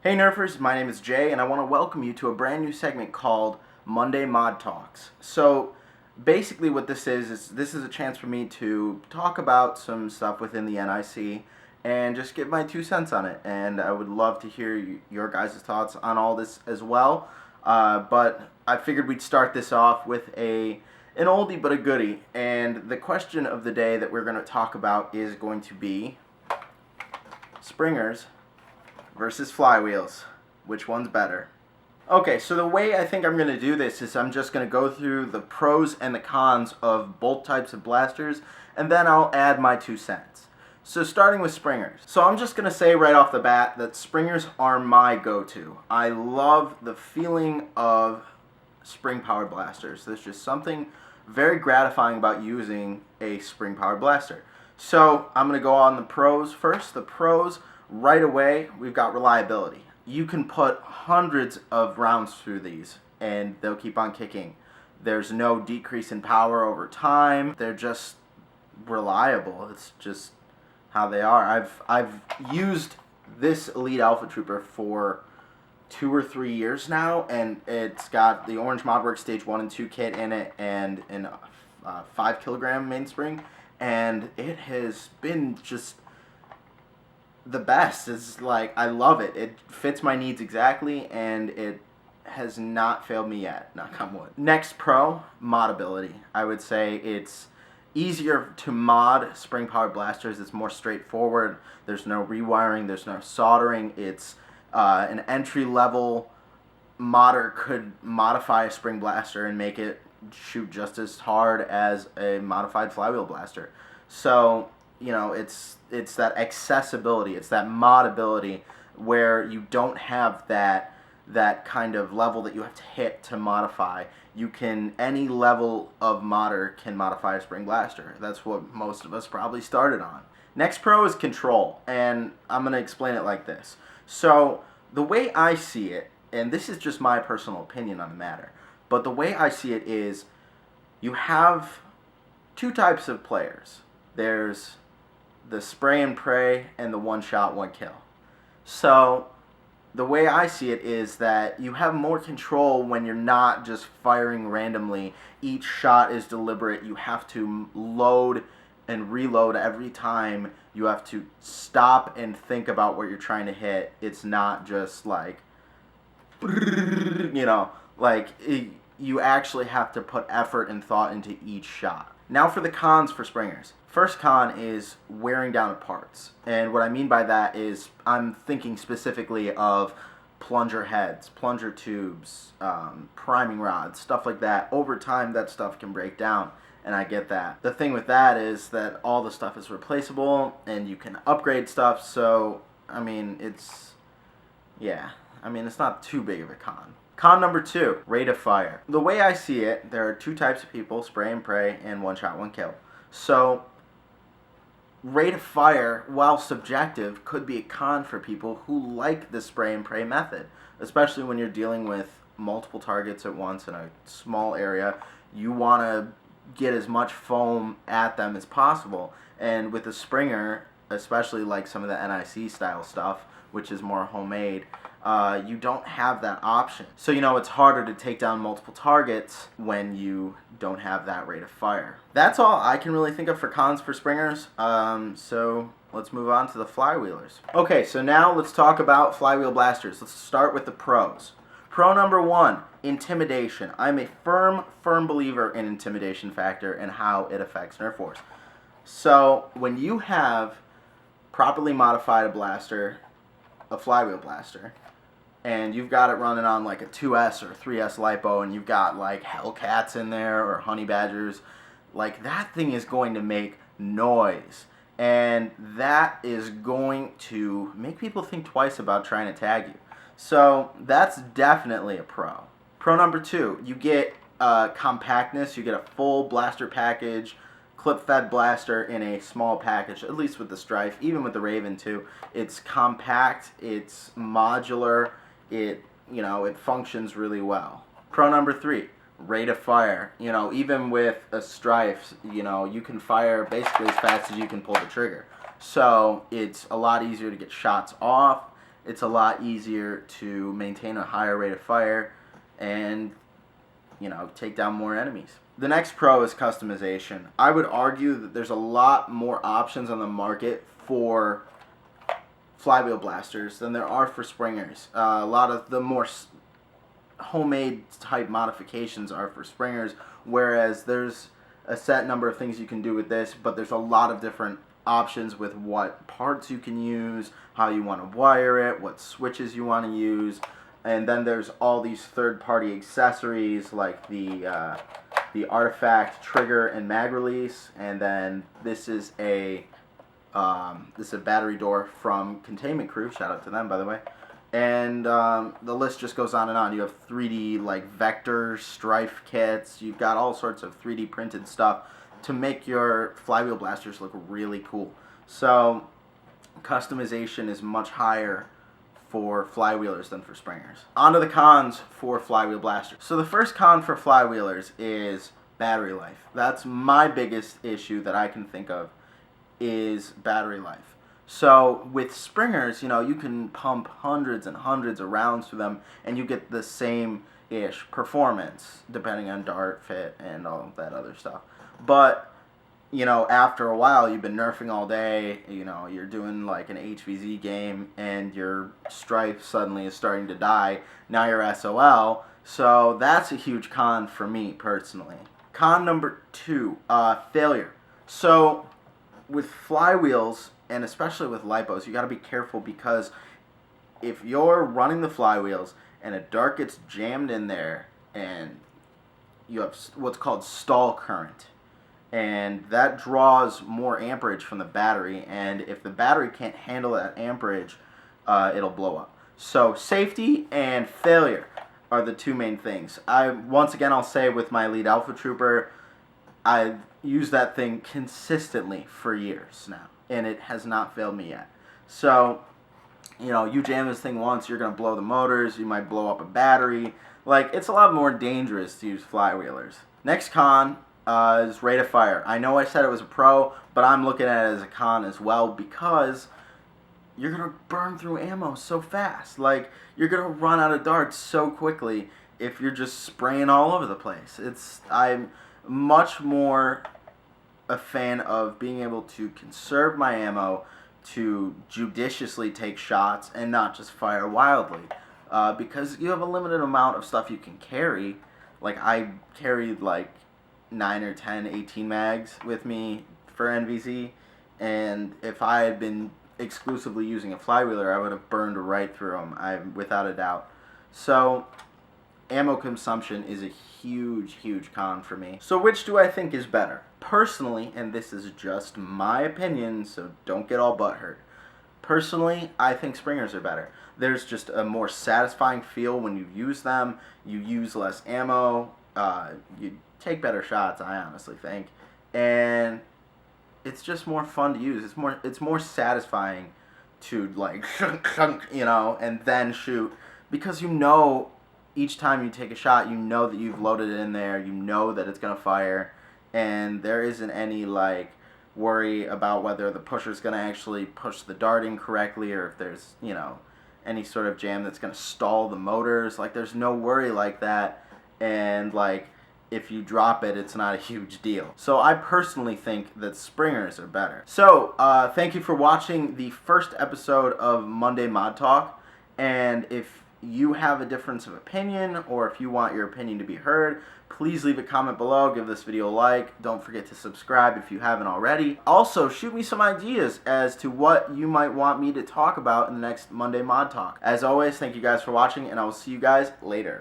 Hey Nerfers, my name is Jay, and I want to welcome you to a brand new segment called Monday Mod Talks. So, basically, what this is this is a chance for me to talk about some stuff within the NIC and just give my 2 cents on it. And I would love to hear your guys' thoughts on all this as well. But I figured we'd start this off with an oldie but a goodie. And the question of the day that we're going to talk about is going to be springers versus flywheels. Which one's better? Okay, so the way I think I'm going to do this is I'm just going to go through the pros and the cons of both types of blasters, and then I'll add my 2 cents. So starting with springers. So I'm just going to say right off the bat that springers are my go-to. I love the feeling of spring-powered blasters. There's just something very gratifying about using a spring-powered blaster. So I'm going to go on the pros first. The pros, right away, we've got reliability. You can put hundreds of rounds through these and they'll keep on kicking. There's no decrease in power over time. They're just reliable. It's just how they are. I've used this Elite Alpha Trooper for 2 or 3 years now, and it's got the Orange Modworks Stage 1 and 2 kit in it and a 5 kilogram mainspring, and it has been just the best. It's like, I love it. It fits my needs exactly, and it has not failed me yet, knock on wood. Next pro, modability. I would say it's easier to mod spring-powered blasters. It's more straightforward. There's no rewiring. There's no soldering. It's an entry-level modder could modify a spring blaster and make it shoot just as hard as a modified flywheel blaster. So, you know, it's that accessibility, it's that modability where you don't have that kind of level that you have to hit to modify. You can, any level of modder can modify a spring blaster. That's what most of us probably started on. Next pro is control, and I'm going to explain it like this. So the way I see it, and this is just my personal opinion on the matter, but the way I see it is you have 2 types of players. There's the spray and pray and the one shot, one kill. So the way I see it is that you have more control when you're not just firing randomly. Each shot is deliberate. You have to load and reload every time. You have to stop and think about what you're trying to hit. It's not just like, you know, like you actually have to put effort and thought into each shot. Now for the cons for springers. First con is wearing down parts. And what I mean by that is I'm thinking specifically of plunger heads, plunger tubes, priming rods, stuff like that. Over time, that stuff can break down, and I get that. The thing with that is that all the stuff is replaceable, and you can upgrade stuff, so, I mean, it's not too big of a con. Con number 2, rate of fire. The way I see it, there are 2 types of people, spray and pray, and one shot, one kill. So, rate of fire, while subjective, could be a con for people who like the spray and pray method, especially when you're dealing with multiple targets at once in a small area. You want to get as much foam at them as possible, and with a springer, especially like some of the NIC style stuff, which is more homemade, you don't have that option. So, you know, it's harder to take down multiple targets when you don't have that rate of fire. That's all I can really think of for cons for springers. So let's move on to the flywheelers. Okay, so now let's talk about flywheel blasters. Let's start with the pros. Pro number 1, intimidation. I'm a firm believer in intimidation factor and how it affects Nerf Wars. So when you have properly modified a blaster, a flywheel blaster, and you've got it running on like a 2S or 3S LiPo, and you've got like Hellcats in there or Honey Badgers, like that thing is going to make noise, and that is going to make people think twice about trying to tag you. So that's definitely a pro. Pro number 2, you get compactness. You get a full blaster package, clip-fed blaster in a small package, at least with the Strife, even with the Raven too. It's compact, it's modular, it functions really well. Pro number 3, rate of fire. You know, even with a Strife, you know, you can fire basically as fast as you can pull the trigger. So it's a lot easier to get shots off, it's a lot easier to maintain a higher rate of fire and, take down more enemies. The next pro is customization. I would argue that there's a lot more options on the market for Flywheel Blasters than there are for springers. A lot of the more homemade type modifications are for springers, whereas there's a set number of things you can do with this, but there's a lot of different options with what parts you can use, how you want to wire it, what switches you want to use, and then there's all these third-party accessories like the artifact trigger and mag release, and then this is a battery door from Containment Crew. Shout out to them, by the way. And the list just goes on and on. You have 3D like vector strife kits. You've got all sorts of 3D printed stuff to make your Flywheel Blasters look really cool. So customization is much higher for flywheelers than for springers. On to the cons for Flywheel Blasters. So the first con for flywheelers is battery life. That's my biggest issue that I can think of, is battery life. So with springers, you can pump hundreds and hundreds of rounds through them and you get the same-ish performance depending on dart, fit, and all that other stuff. But after a while, you've been nerfing all day, you're doing like an HVZ game and your strife suddenly is starting to die. Now you're SOL. So that's a huge con for me personally. Con number 2, failure. So with flywheels, and especially with lipos, you got to be careful, because if you're running the flywheels and a dart gets jammed in there and you have what's called stall current, and that draws more amperage from the battery, and if the battery can't handle that amperage, it'll blow up. So safety and failure are the two main things. I'll say with my Elite Alpha Trooper, I've used that thing consistently for years now, and it has not failed me yet. So, you jam this thing once, you're going to blow the motors, you might blow up a battery. Like, it's a lot more dangerous to use flywheelers. Next con is rate of fire. I know I said it was a pro, but I'm looking at it as a con as well, because you're going to burn through ammo so fast. Like, you're going to run out of darts so quickly if you're just spraying all over the place. I'm much more a fan of being able to conserve my ammo, to judiciously take shots and not just fire wildly, because you have a limited amount of stuff you can carry. Like, I carried like 9 or 10 18 mags with me for NVZ, and if I had been exclusively using a flywheeler, I would have burned right through them, without a doubt. So ammo consumption is a huge con for me. So which do I think is better? Personally, and this is just my opinion, so don't get all butthurt. Personally, I think springers are better. There's just a more satisfying feel when you use them. You use less ammo. You take better shots, I honestly think. And it's just more fun to use. It's more satisfying to like and then shoot, because each time you take a shot, you know that you've loaded it in there, you know that it's going to fire, and there isn't any like worry about whether the pusher's going to actually push the dart in correctly, or if there's any sort of jam that's going to stall the motors. Like, there's no worry like that, and like if you drop it, it's not a huge deal. So I personally think that springers are better. So thank you for watching the first episode of Monday Mod Talk, and if you have a difference of opinion, or if you want your opinion to be heard, please leave a comment below, give this video a like, don't forget to subscribe if you haven't already. Also, shoot me some ideas as to what you might want me to talk about in the next Monday Mod Talk. As always, thank you guys for watching, and I will see you guys later.